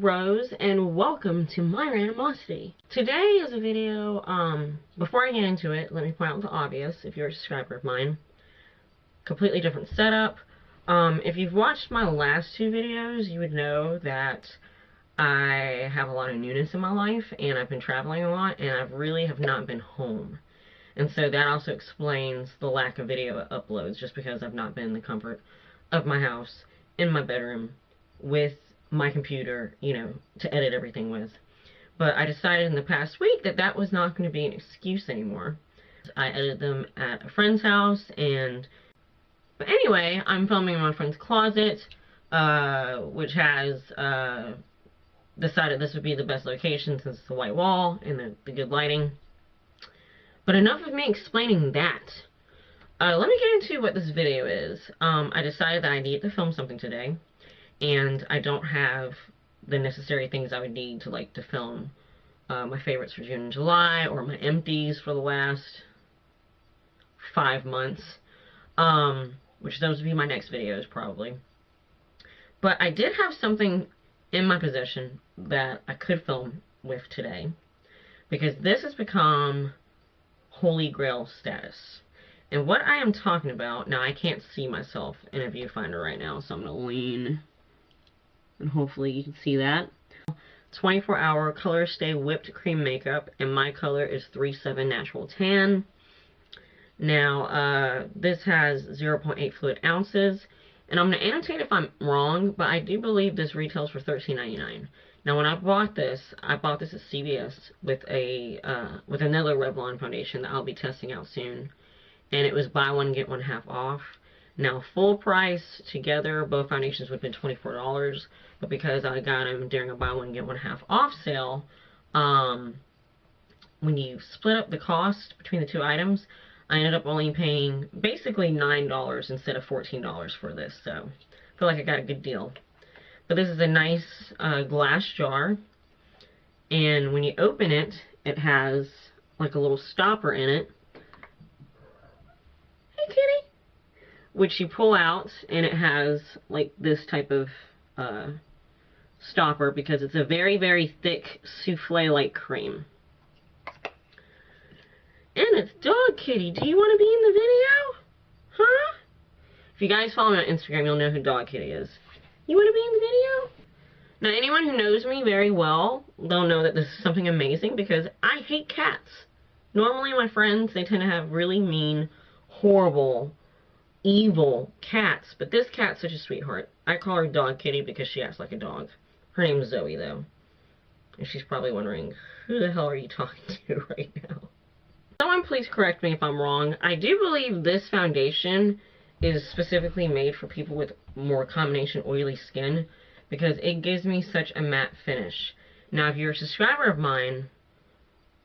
Rose, and welcome to my randomosity. Today is a video, before I get into it, let me point out the obvious, if you're a subscriber of mine. Completely different setup. If you've watched my last two videos, you would know that I have a lot of newness in my life, and I've been traveling a lot, and I really have not been home. And so that also explains the lack of video uploads, just because I've not been in the comfort of my house, in my bedroom, with my computer, you know, to edit everything with. But I decided in the past week that that was not going to be an excuse anymore. I edited them at a friend's house, but anyway, I'm filming in my friend's closet, which has decided this would be the best location since it's the white wall and the good lighting. But enough of me explaining that. Let me get into what this video is. I decided that I needed to film something today, and I don't have the necessary things I would need to film my favorites for June and July, or my empties for the last 5 months, which those would be my next videos probably. But I did have something in my possession that I could film with today, because this has become holy grail status. And what I am talking about, now I can't see myself in a viewfinder right now, so I'm going to lean, and hopefully you can see that. 24-hour ColorStay whipped cream makeup, and my color is 37 Natural Tan. Now, this has 0.8 fluid ounces, and I'm going to annotate if I'm wrong, but I do believe this retails for $13.99. Now, when I bought this at CVS with with another Revlon foundation that I'll be testing out soon, and it was buy one get one half off. Now, full price together, both foundations would have been $24, but because I got them during a buy one get one half off sale, when you split up the cost between the two items, I ended up only paying basically $9 instead of $14 for this, so I feel like I got a good deal. But this is a nice glass jar, and when you open it, it has like a little stopper in it. Hey, kitty! Which you pull out, and it has like this type of stopper, because it's a very, very thick souffle-like cream. And it's Dog Kitty. Do you want to be in the video? Huh? If you guys follow me on Instagram, you'll know who Dog Kitty is. You want to be in the video? Now, anyone who knows me very well, they'll know that this is something amazing, because I hate cats. Normally, my friends, they tend to have really mean, horrible, evil cats, but this cat's such a sweetheart. I call her Dog Kitty because she acts like a dog. Her name is Zoe, though. And she's probably wondering, who the hell are you talking to right now? Someone please correct me if I'm wrong. I do believe this foundation is specifically made for people with more combination oily skin, because it gives me such a matte finish. Now, if you're a subscriber of mine,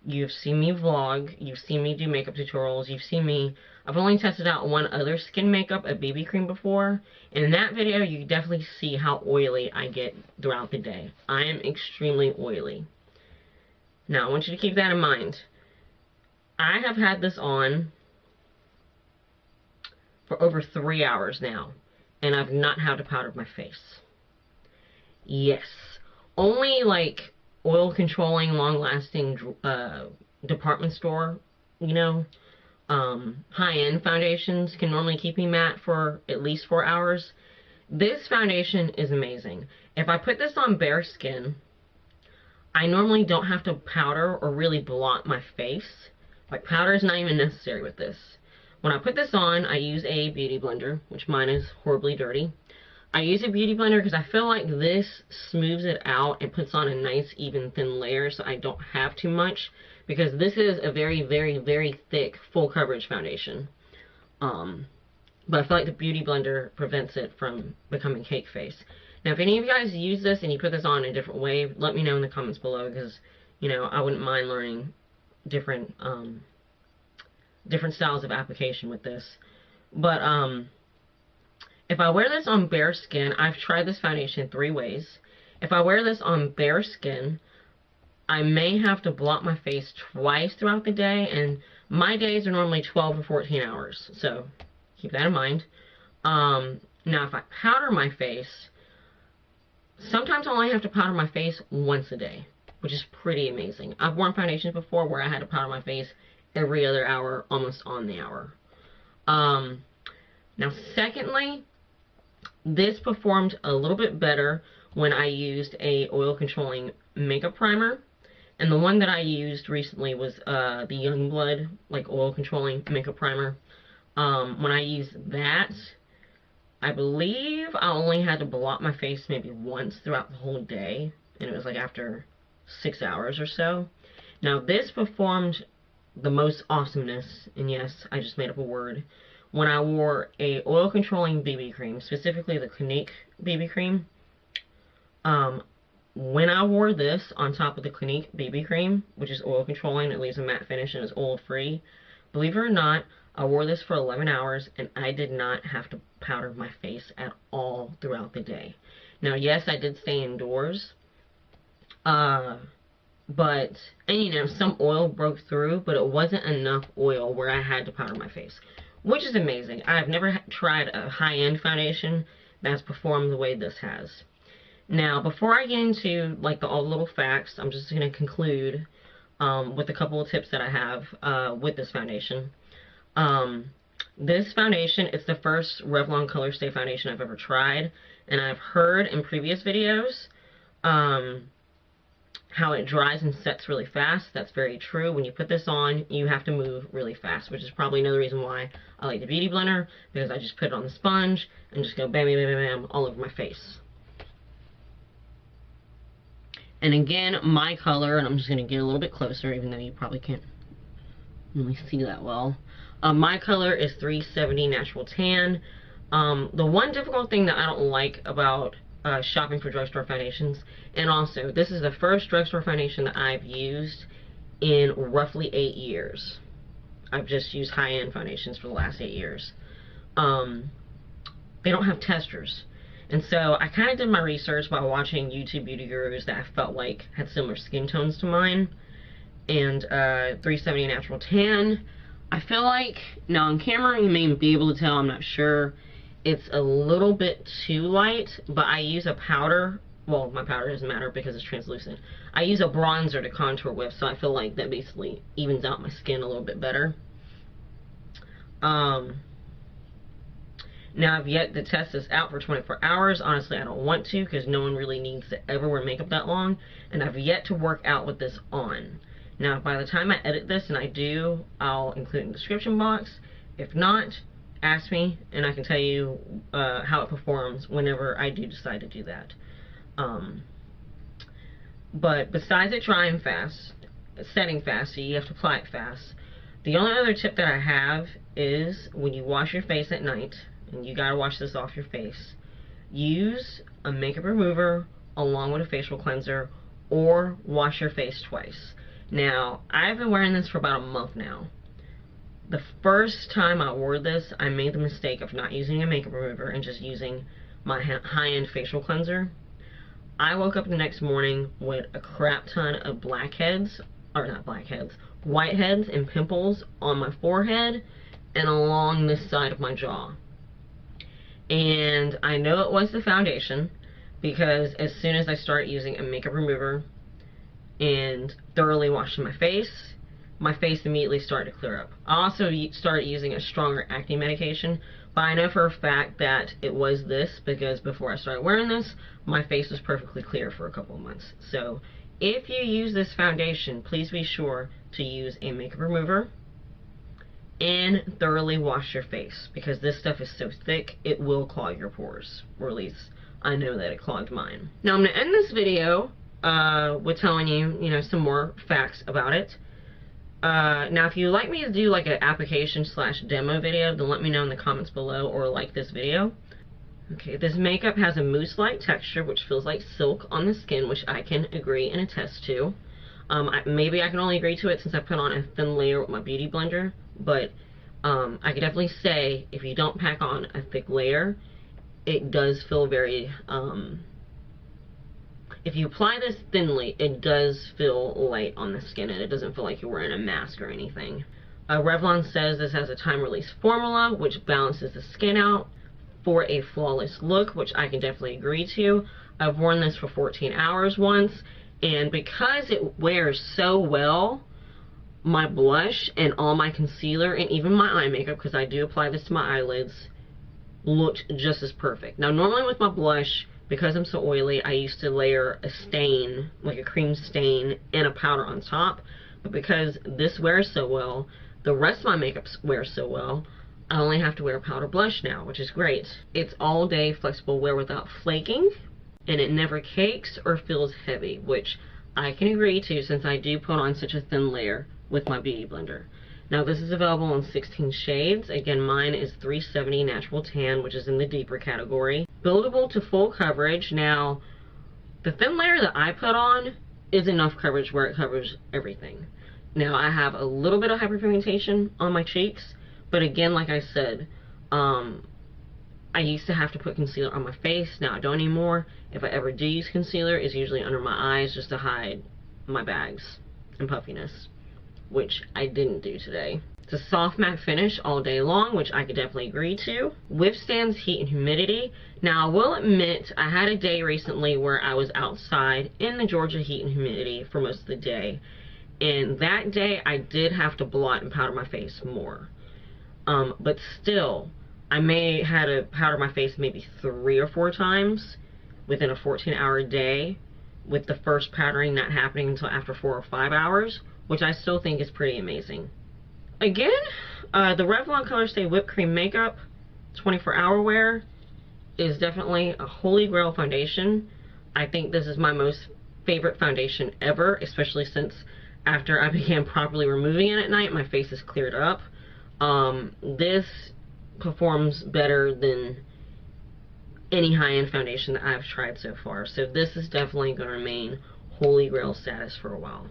you've seen me vlog, you've seen me do makeup tutorials, you've seen me, I've only tested out one other skin makeup, a BB cream, before, and in that video you definitely see how oily I get throughout the day. I am extremely oily. Now, I want you to keep that in mind. I have had this on for over 3 hours now, and I've not had to powder my face. Yes. Only like oil controlling, long lasting department store, you know, high-end foundations can normally keep me matte for at least 4 hours. This foundation is amazing. If I put this on bare skin, I normally don't have to powder or really blot my face. Like, powder is not even necessary with this. When I put this on, I use a beauty blender, which mine is horribly dirty. I use a beauty blender because I feel like this smooths it out and puts on a nice, even, thin layer, so I don't have too much, because this is a very, very, very thick, full coverage foundation. But I feel like the beauty blender prevents it from becoming cake face. Now, if any of you guys use this and you put this on in a different way, let me know in the comments below, because, you know, I wouldn't mind learning different styles of application with this. But if I wear this on bare skin, I've tried this foundation 3 ways. If I wear this on bare skin, I may have to blot my face twice throughout the day, and my days are normally 12 to 14 hours, so keep that in mind. Now, if I powder my face, Sometimes I only have to powder my face once a day, which is pretty amazing. I've worn foundations before where I had to powder my face every other hour, almost on the hour. Now secondly, this performed a little bit better when I used a oil controlling makeup primer. And the one that I used recently was the Youngblood, like, oil controlling makeup primer. When I used that, I believe I only had to blot my face maybe once throughout the whole day. And it was like after 6 hours or so. Now this performed the most awesomeness, and yes, I just made up a word, when I wore a oil controlling BB cream, specifically the Clinique BB cream. When I wore this on top of the Clinique BB cream, which is oil controlling, it leaves a matte finish and is oil free, believe it or not, I wore this for 11 hours and I did not have to powder my face at all throughout the day. Now, yes, I did stay indoors, and you know, some oil broke through, but it wasn't enough oil where I had to powder my face, which is amazing. I've never tried a high-end foundation that's performed the way this has. Now, before I get into, like, all the little facts, I'm just going to conclude with a couple of tips that I have with this foundation. This foundation, it's the first Revlon ColorStay foundation I've ever tried, and I've heard in previous videos how it dries and sets really fast. That's very true. When you put this on, you have to move really fast, which is probably another reason why I like the Beauty Blender, because I just put it on the sponge and just go bam, bam, bam, bam, all over my face. And again, my color, and I'm just going to get a little bit closer, even though you probably can't really see that well. My color is 370 Natural Tan. The one difficult thing that I don't like about shopping for drugstore foundations, and also, this is the first drugstore foundation that I've used in roughly 8 years. I've just used high-end foundations for the last 8 years. They don't have testers. And so I kind of did my research by watching YouTube beauty gurus that I felt like had similar skin tones to mine. And 370 Natural Tan, I feel like, now on camera you may be able to tell, I'm not sure, it's a little bit too light, but I use a powder. Well, my powder doesn't matter because it's translucent. I use a bronzer to contour with, so I feel like that basically evens out my skin a little bit better. Now, I've yet to test this out for 24 hours. Honestly, I don't want to, because no one really needs to ever wear makeup that long. And I've yet to work out with this on. Now, by the time I edit this, and I do, I'll include it in the description box. If not, ask me, and I can tell you how it performs whenever I do decide to do that. But besides it drying fast, setting fast, so you have to apply it fast, the only other tip that I have is when you wash your face at night, and you gotta wash this off your face, use a makeup remover along with a facial cleanser, or wash your face twice. Now, I've been wearing this for about a month now. The first time I wore this, I made the mistake of not using a makeup remover and just using my high-end facial cleanser. I woke up the next morning with a crap ton of blackheads, or not blackheads, whiteheads and pimples on my forehead and along this side of my jaw. And I know it was the foundation, because as soon as I started using a makeup remover and thoroughly washing my face immediately started to clear up. I also started using a stronger acne medication, but I know for a fact that it was this, because before I started wearing this, my face was perfectly clear for a couple of months. So if you use this foundation, please be sure to use a makeup remover and thoroughly wash your face, because this stuff is so thick it will clog your pores, or at least I know that it clogged mine. Now I'm going to end this video with telling you, some more facts about it. Now if you'd like me to do like an application / demo video, then let me know in the comments below, or like this video. Okay, this makeup has a mousse-like texture which feels like silk on the skin, which I can agree and attest to. Maybe I can only agree to it since I put on a thin layer with my Beauty Blender, but I can definitely say if you don't pack on a thick layer, it does feel very, if you apply this thinly, it does feel light on the skin, and it doesn't feel like you're wearing a mask or anything. Revlon says this has a time-release formula which balances the skin out for a flawless look, which I can definitely agree to. I've worn this for 14 hours once, and because it wears so well, my blush and all my concealer and even my eye makeup, because I do apply this to my eyelids, looked just as perfect. Now normally with my blush, because I'm so oily, I used to layer a stain, like a cream stain, and a powder on top. But because this wears so well, the rest of my makeup wears so well, I only have to wear powder blush now, which is great. It's all day flexible wear without flaking, and it never cakes or feels heavy, which I can agree to since I do put on such a thin layer with my beauty blender. Now this is available in 16 shades. Again, mine is 370 Natural Tan, which is in the deeper category. Buildable to full coverage. Now, the thin layer that I put on is enough coverage where it covers everything. Now, I have a little bit of hyperpigmentation on my cheeks, but again, like I said, I used to have to put concealer on my face. Now I don't anymore. If I ever do use concealer, it's usually under my eyes just to hide my bags and puffiness, which I didn't do today. It's a soft matte finish all day long, which I could definitely agree to. Withstands heat and humidity. Now I will admit, I had a day recently where I was outside in the Georgia heat and humidity for most of the day. And that day I did have to blot and powder my face more. But still, I may had to powder my face maybe 3 or 4 times within a 14-hour day, with the first powdering not happening until after 4 or 5 hours, which I still think is pretty amazing. Again, the Revlon ColorStay Whipped Cream Makeup 24-hour wear is definitely a holy grail foundation. I think this is my most favorite foundation ever, especially since after I began properly removing it at night, my face is cleared up. This performs better than any high-end foundation that I've tried so far. So this is definitely going to remain holy grail status for a while.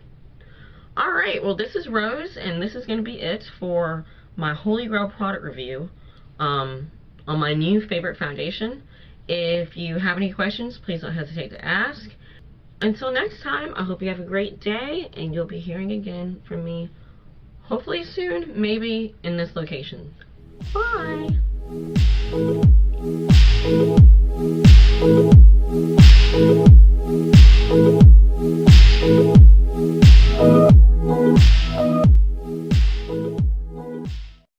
Alright, well this is Rose, and this is going to be it for my holy grail product review on my new favorite foundation. If you have any questions, please don't hesitate to ask. Until next time, I hope you have a great day, and you'll be hearing again from me hopefully soon, maybe in this location. Bye!